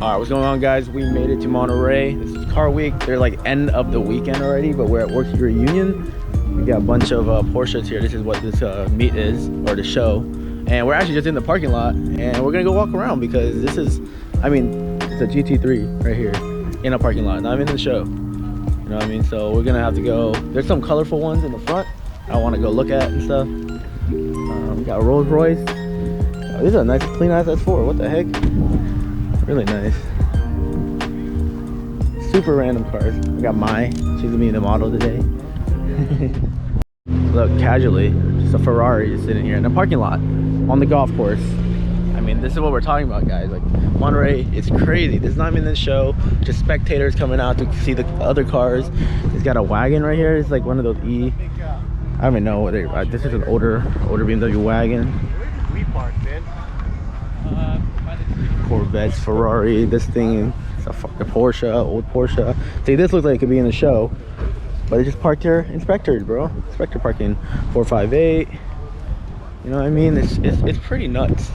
Alright, what's going on, guys? We made it to Monterey. This is car week. They're like end of the weekend already, but we're at Werks reunion. We got a bunch of Porsches here. This is what this meet is, or the show. And we're actually just in the parking lot, and we're gonna go walk around because this is, I mean, it's a GT3 right here in a parking lot, not even in the show. You know what I mean? So we're gonna have to go. There's some colorful ones in the front I want to go look at and stuff. We got a Rolls Royce. Oh, this is a nice clean ass S4. What the heck? Really nice. Super random cars. We got Mai. She's gonna be in the model today. Look, casually, just a Ferrari just sitting here in a parking lot on the golf course. I mean, this is what we're talking about, guys. Like, Monterey, it's crazy. This is not even the show. Just spectators coming out to see the other cars. It's got a wagon right here. It's like one of those I don't even know what this is an older BMW wagon. Corvettes, Ferrari, this thing, it's a fucking Porsche, old Porsche. See, this looks like it could be in the show, but it just parked here. Inspectors, bro. Inspector parking. 458. You know what I mean? It's pretty nuts.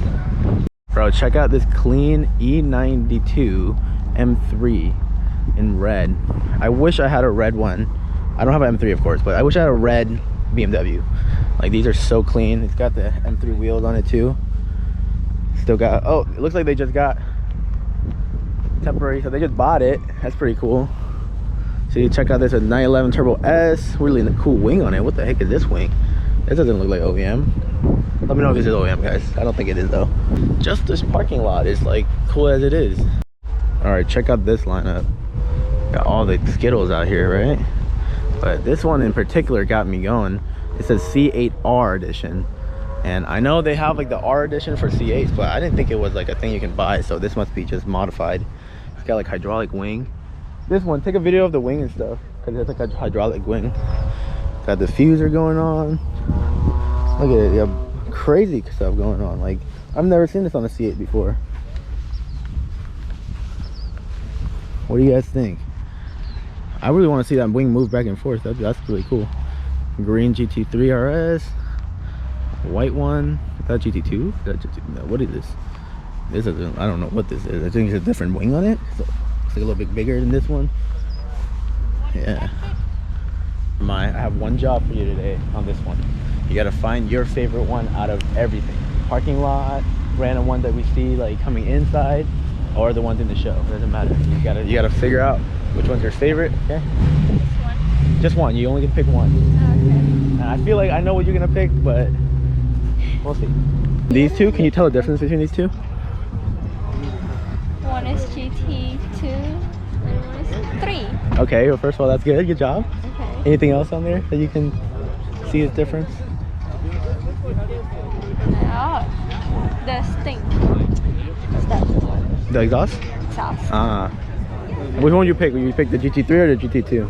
Bro, check out this clean E92 M3 in red. I wish I had a red one. I don't have an M3, of course, but I wish I had a red BMW. Like, these are so clean. It's got the M3 wheels on it too. Still got, oh, it looks like they just got temporary, so they just bought it. That's pretty cool. So you check out this, a 911 Turbo S. Really cool wing on it. What the heck is this wing? This doesn't look like OEM. Let me know if this is OEM, guys. I don't think it is though. Just this parking lot is like cool as it is. All right, check out this lineup. Got all the Skittles out here, right? But this one in particular got me going. It says C8R edition. And I know they have like the R edition for C8s, but I didn't think it was like a thing you can buy, so this must be just modified. It's got like hydraulic wing. This one, take a video of the wing and stuff, because it's like a hydraulic wing. Got the diffuser going on. Look at it, you have crazy stuff going on. Like, I've never seen this on a C8 before. What do you guys think? I really want to see that wing move back and forth. That's really cool. Green GT3 RS. White one. Is that GT2? Is that GT2? No, what is this? This is, I don't know what this is. I think it's a different wing on it. So it's like a little bit bigger than this one. Yeah. I have one job for you today on this one. You gotta find your favorite one out of everything. Parking lot, random one that we see like coming inside, or the ones in the show. It doesn't matter. You gotta figure out which one's your favorite. Okay. Just one. Just one. You only can pick one. Okay. And I feel like I know what you're gonna pick, but we'll see. These two, can you tell the difference between these two? One is GT2 and one is 3. Okay, well, first of all, that's good. Good job. Okay. Anything else on there that you can see the difference? Oh, the stink. What's that? The exhaust? Exhaust. Ah. Which one would you pick? Would you pick the GT3 or the GT2?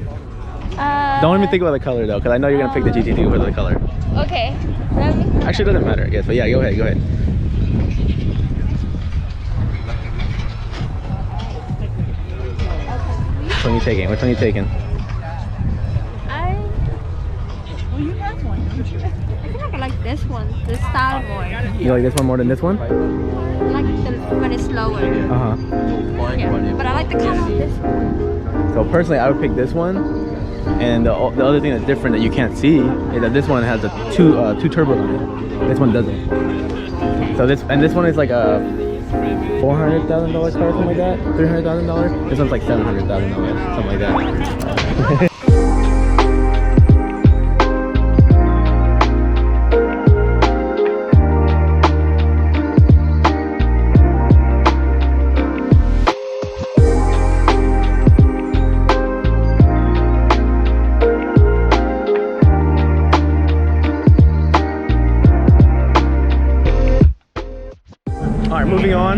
Don't even think about the color though, because I know you're gonna pick the GT2 for the color. Okay. Actually, it doesn't matter, I guess. But yeah, go ahead. Which one are you taking? Which one are you taking? Well, you have one, don't you? I feel like I like this one, the style more. You like this one more than this one? I like when it's lower. Uh-huh. Yeah, but I like the color of this one. So personally, I would pick this one. And the other thing that's different that you can't see is that this one has a two turbos on it. This one doesn't. Okay. So this one is like a $400,000 car, something like that. $300,000. This one's like $700,000, something like that. Alright, moving on.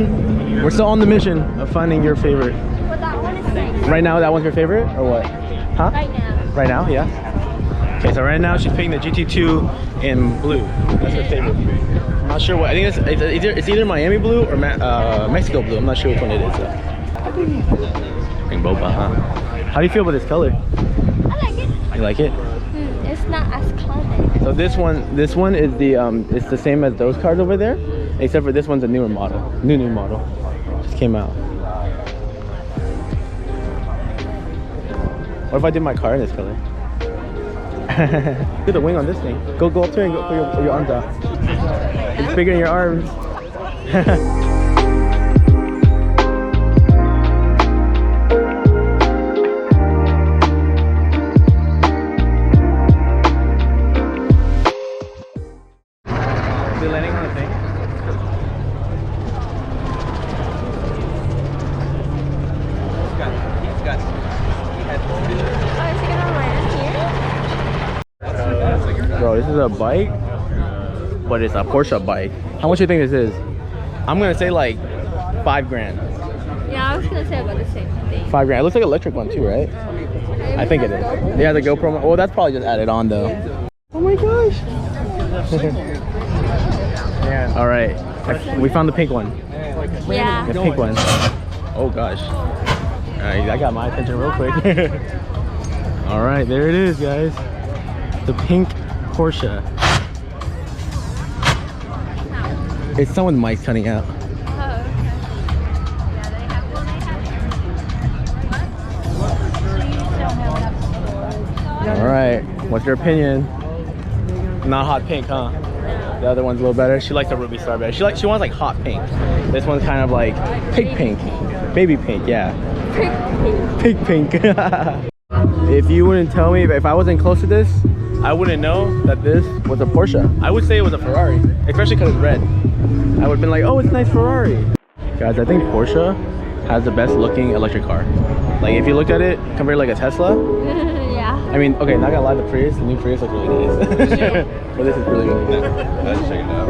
We're still on the mission of finding your favorite. Well, that one is nice. Right now, that one's your favorite? Or what? Huh? Right now. Right now, yeah. Okay, so right now she's picking the GT2 in blue. That's her favorite. I'm not sure what. I think it's either Miami blue or Mexico blue. I'm not sure which one it is. Boba, huh? How do you feel about this color? I like it. You like it? It's not as cluttered. So this one is the it's the same as those cars over there, except for this one's a newer model, new model. Just came out. What if I did my car in this color? Look at the wing on this thing. Go up to it and go put your arms out. It's bigger than your arms. Is it landing on the thing? Bro, this is a bike, but it's a Porsche bike. How much do you think this is? I'm gonna say like $5 grand. Yeah, I was gonna say about the same thing. $5 grand. It looks like an electric one too, right? I think it is. Yeah, the GoPro. Well, that's probably just added on though. Yeah. Oh my gosh. Yeah. All right, we found the pink one. Yeah. The pink one. Oh gosh. All right, that got my attention real quick. All right, there it is, guys. The pink Porsche. It's someone's mic cutting out. Oh, okay. Yeah, they have one. All right, what's your opinion? Not hot pink, huh? The other one's a little better. She likes the Ruby Star better. She wants like hot pink. This one's kind of like pink, baby pink, yeah. Pink pink. If you wouldn't tell me, if I wasn't close to this, I wouldn't know that this was a Porsche. I would say it was a Ferrari, especially because it's red. I would have been like, oh, it's a nice Ferrari. Guys, I think Porsche has the best looking electric car. Like if you look at it, compared to like a Tesla. Yeah. I mean, okay, not gonna lie, the new Prius looks really nice. But this is really good. Let's check it out.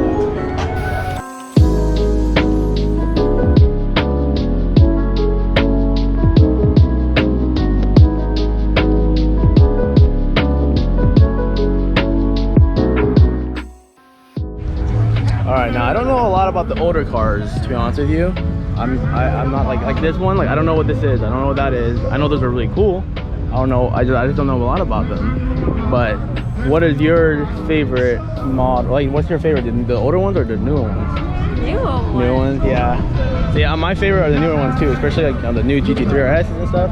Alright, now I don't know a lot about the older cars, to be honest with you. I'm not like this one, like I don't know what this is. I don't know what that is. I know those are really cool. I don't know, I just don't know a lot about them. But what is your favorite mod? Like what's your favorite? The older ones or the newer ones? Newer ones. New ones, yeah. So yeah, my favorite are the newer ones too, especially like the new GT3 RS and stuff.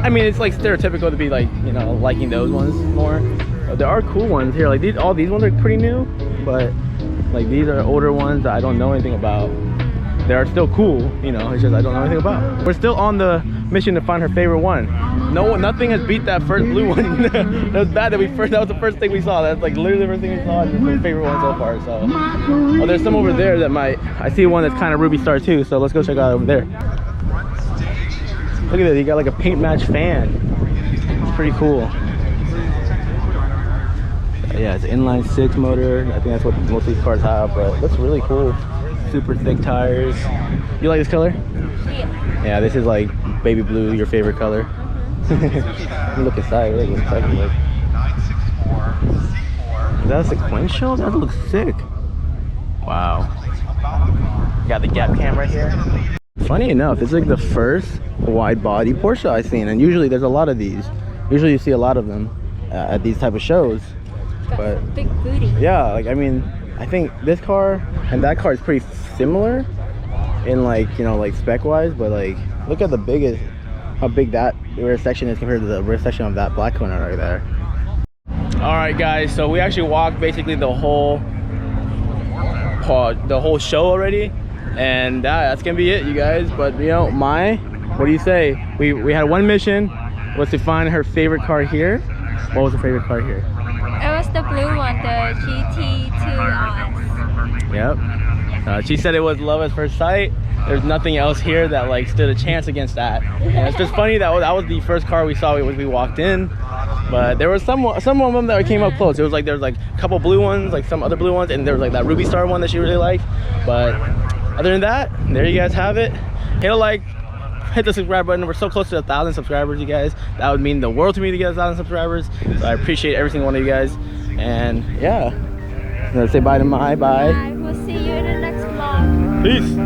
I mean, it's like stereotypical to be like, you know, liking those ones more. But there are cool ones here. Like all these ones are pretty new, but like these are older ones that I don't know anything about. They are still cool, you know, it's just I don't know anything about. We're still on the mission to find her favorite one. Nothing has beat that first blue one. That was bad that that was the first thing we saw. That's like literally the first thing we saw. It's my favorite one so far. So, oh, there's some over there that I see one that's kind of Ruby Star too. So let's go check out over there. Look at this, you got like a paint match fan. It's pretty cool. Yeah, it's inline 6 motor. I think that's what most of these cars have, but it looks really cool. Super thick tires. You like this color? Yeah. Yeah, this is like baby blue, your favorite color. Look inside. Look inside. Is that a sequential? That looks sick. Wow. Got the gap cam right here. Funny enough, it's like the first wide body Porsche I've seen, and usually there's a lot of these. Usually you see a lot of them at these type of shows. But big booty. Yeah, like I mean, I think this car and that car is pretty similar in like, you know, like spec wise, but like look at how big that rear section is compared to the rear section of that black one right there. All right guys, so we actually walked basically the whole show already, and that's gonna be it, you guys. But you know, what do you say? We had one mission, was to find her favorite car here. What was her favorite car here? It was the blue one, the GT2 RS. Yep. She said it was love at first sight. There's nothing else here that like stood a chance against that. And it's just funny that was the first car we saw we walked in. But there was some of them that came up close. It was like there was like a couple blue ones, like some other blue ones, and there was like that Ruby Star one that she really liked. But other than that, there you guys have it. Hit a like, hit the subscribe button. We're so close to 1,000 subscribers, you guys. That would mean the world to me to get 1,000 subscribers. So I appreciate every single one of you guys. And yeah, I'm gonna say bye to bye. Bye. We'll see you in the next vlog. Peace.